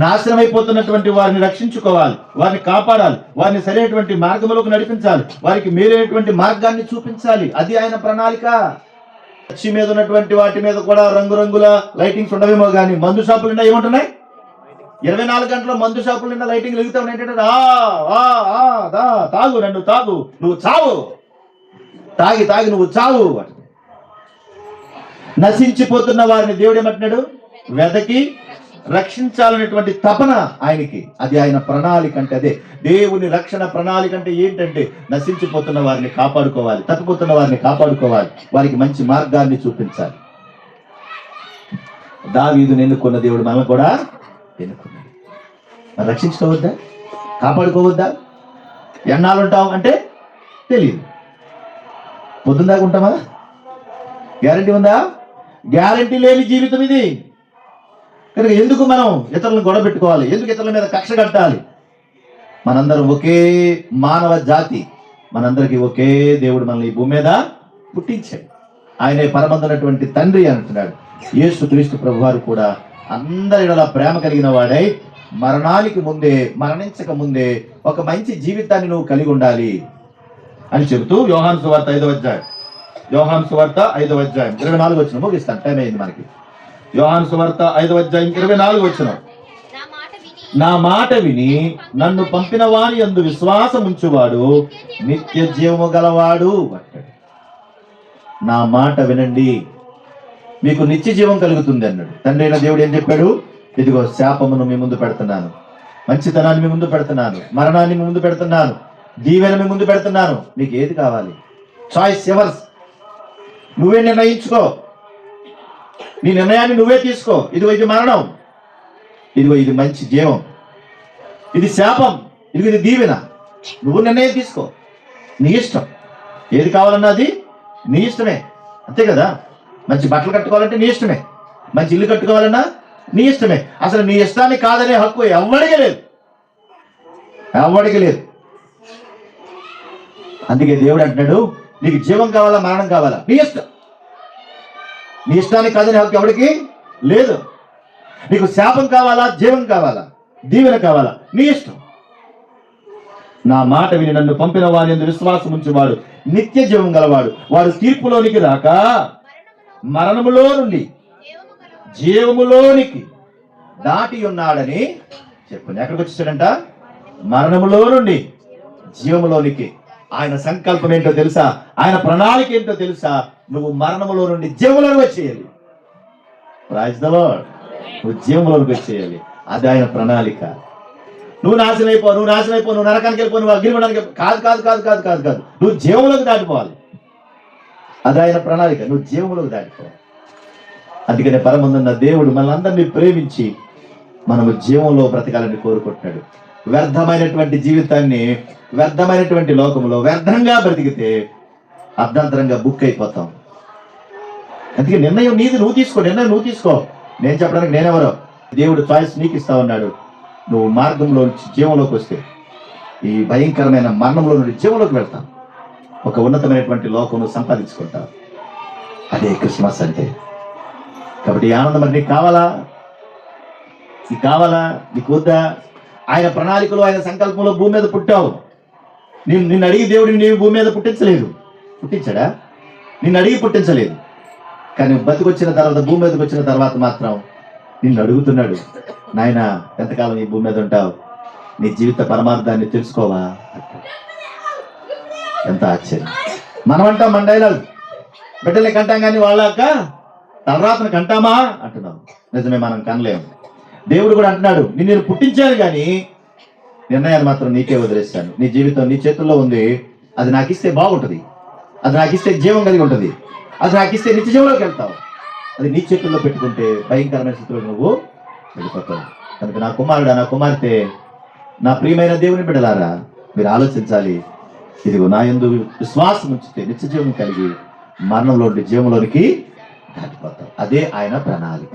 నాశనం అయిపోతున్నటువంటి వారిని రక్షించుకోవాలి, వారిని కాపాడాలి, వారిని సరైనటువంటి మార్గంలోకి నడిపించాలి, వారికి మేలైనటువంటి మార్గాన్ని చూపించాలి. అది ఆయన ప్రణాళిక. చర్చి మీద ఉన్నటువంటి వాటి మీద కూడా రంగురంగుల లైటింగ్స్ ఉండవేమో, కానీ మందు షాపులు నిండా ఏముంటున్నాయి? 24 గంటల మందు షాపులు నిండా లైటింగ్ వెలుగుతా ఉన్నాయి. ఏంటంటే తాగు, నన్ను తాగు, నువ్వు చావు, తాగి నువ్వు చావు. నశించిపోతున్న వారిని దేవుడు ఏమంటున్నాడు? వెదకి రక్షించాలనేటువంటి తపన ఆయనకి. అది ఆయన ప్రణాళిక. అంటే అదే దేవుని రక్షణ ప్రణాళిక. అంటే ఏంటంటే నశించిపోతున్న వారిని కాపాడుకోవాలి, తప్పిపోతున్న వారిని కాపాడుకోవాలి, వారికి మంచి మార్గాన్ని చూపించాలి. దావీదును ఎన్నుకున్న దేవుడు మనల్ని కూడా ఎన్నుకున్నాడు. మరి రక్షించుకోవద్దా? కాపాడుకోవద్దా? ఎన్నాళ్ళు ఉంటాం అంటే తెలియదు. పొద్దుందాకా ఉంటామా? గ్యారంటీ ఉందా? గ్యారంటీ లేని జీవితం ఇది. కనుక ఎందుకు మనం ఇతరులను గొడవ పెట్టుకోవాలి? ఎందుకు ఇతరుల మీద కక్ష కట్టాలి? మనందరం ఒకే మానవ జాతి, మనందరికీ ఒకే దేవుడు మనల్ని ఈ భూమి మీద పుట్టించాడు. ఆయనే పరమందున్నటువంటి తండ్రి అంటున్నాడు. యేసుక్రీస్తు ప్రభువారు కూడా అందరిలా ప్రేమ కలిగిన వాడై మరణానికి ముందే, మరణించక ముందే ఒక మంచి జీవితాన్ని నువ్వు కలిగి ఉండాలి అని చెబుతూ యోహాను సువార్త 5వ అధ్యాయం 24 వచనం ముగిస్తాను, టైం అయింది మనకి. యోహాను సువార్త 5వ అధ్యాయం 24 వచనం. నా మాట విని నన్ను పంపిన వాని యందు విశ్వాసం ఉంచువాడు నిత్య జీవము గలవాడు అంటాడు. నా మాట వినండి, మీకు నిత్య జీవం కలుగుతుంది అన్నాడు. తండ్రి అయిన దేవుడు ఏం చెప్పాడు? ఇదిగో శాపమును మీ ముందు పెడుతున్నాను, మంచితనాన్ని మీ ముందు పెడుతున్నాను, మరణాన్ని మీ ముందు పెడుతున్నాను, దీవెన మీ ముందు పెడుతున్నాను. మీకు ఏది కావాలి? చాయిస్ ఎవర్స్. నువ్వే నిర్ణయించుకో. నీ నిర్ణయాన్ని నువ్వే తీసుకో. ఇదిగో ఇది మరణం, ఇదిగో ఇది మంచి జీవం, ఇది శాపం, ఇదిగో ఇది దీవెన. నువ్వు నిర్ణయం తీసుకో. నీ ఇష్టం. ఏది కావాలన్నా అది నీ ఇష్టమే, అంతే కదా. మంచి బట్టలు కట్టుకోవాలంటే నీ ఇష్టమే, మంచి ఇల్లు కట్టుకోవాలన్నా నీ ఇష్టమే. అసలు నీ ఇష్టాన్ని కాదనే హక్కు ఎవరికి లేదు, ఎవరికి లేదు. అందుకే దేవుడు అంటున్నాడు, నీకు జీవం కావాలా మరణం కావాలా? నీ ఇష్టం. నీ ఇష్టాన్ని కాదనే హక్కు ఎవరికి లేదు. నీకు శాపం కావాలా జీవం కావాలా? దీవెన కావాలా, నీ ఇష్టం. నా మాట విని నన్ను పంపిన వాని యందు విశ్వాసం ఉంచువాడు నిత్య జీవం గలవాడు, వాడు తీర్పులోనికి రాక మరణములో నుండి జీవములోనికి దాటి ఉన్నాడని చెప్పండి. ఎక్కడికి వచ్చేసాడంట? మరణములో నుండి జీవములోనికి. ఆయన సంకల్పం ఏంటో తెలుసా? ఆయన ప్రణాళిక ఏంటో తెలుసా? నువ్వు మరణములో నుండి జీవములోకి వచ్చేయాలి. Praise the Lord. నువ్వు జీవములోకి వచ్చేయాలి. అది ఆయన ప్రణాళిక. నువ్వు నాశనం అయిపో, నువ్వు నరకానికి వెళ్ళిపో, నువ్వు అగ్నిగుండానికి కాదు కాదు కాదు కాదు కాదు కాదు నువ్వు జీవంలోకి దాటిపోవాలి. అది ఆయన ప్రణాళిక. నువ్వు జీవంలోకి దాటిపోవాలి. అందుకనే పరమందున్న దేవుడు మనల్ని ప్రేమించి మనము జీవంలో బ్రతకాలని కోరుకుంటున్నాడు. వ్యర్థమైనటువంటి జీవితాన్ని, వ్యర్థమైనటువంటి లోకంలో వ్యర్థంగా బ్రతికితే అర్ధాంతరంగా బుక్ అయిపోతాం. అందుకే నిర్ణయం నీది, నువ్వు తీసుకో. నేను చెప్పడానికి నేనెవరో? దేవుడు చాయిస్ నీకు ఇస్తా ఉన్నాడు. నువ్వు మార్గంలో జీవంలోకి వస్తే ఈ భయంకరమైన మరణంలో నుండి జీవంలోకి వెళ్తావు. ఒక ఉన్నతమైనటువంటి లోకం సంపాదించుకుంటావు. అదే క్రిస్మస్ అంటే. కాబట్టి ఈ ఆనందం మరి నీకు కావాలా? నీకు వద్దా? ఆయన ప్రణాళికలో, ఆయన సంకల్పంలో భూమి మీద పుట్టావు. నిన్ను అడిగి దేవుడిని నీవు భూమి మీద పుట్టించాడా? నిన్ను అడిగి పుట్టించలేదు. కానీ బతికొచ్చిన తర్వాత, భూమి మీదకి వచ్చిన తర్వాత మాత్రం నిన్ను అడుగుతున్నాడు, నాయన ఎంతకాలం ఈ భూమి మీద ఉంటావు? నీ జీవిత పరమార్థాన్ని తెలుసుకోవా? ఎంత ఆశ్చర్యం. మనం అంటాం, మన డైలాగ్, బిడ్డల్ని కంటాం కానీ వాళ్ళక తలరాతను కంటామా అంటున్నాం. నిజమే, మనం కనలేము. దేవుడు కూడా అంటున్నాడు, నేను పుట్టించాను కానీ నిర్ణయాన్ని మాత్రం నీకే వదిలేస్తాను. నీ జీవితం నీ చేతుల్లో ఉంది. అది నాకు ఇస్తే బాగుంటుంది, అది నాకు ఇస్తే జీవం కలిగి ఉంటుంది, అది నాకు ఇస్తే నిత్య జీవంలోకి వెళ్తావు. అది నీ చేతుల్లో పెట్టుకుంటే భయంకరమైన స్థితిలో నువ్వు వెళ్ళిపోతావు. కనుక నా కుమారుడా, నా కుమార్తె, నా ప్రియమైన దేవుని బిడ్డలారా, మీరు ఆలోచించాలి. ఇదిగో నా యందు విశ్వాసం ఉంచితే నిత్య జీవం కలిగి మరణంలో జీవంలోనికి దాటిపోతావు. అదే ఆయన ప్రణాళిక.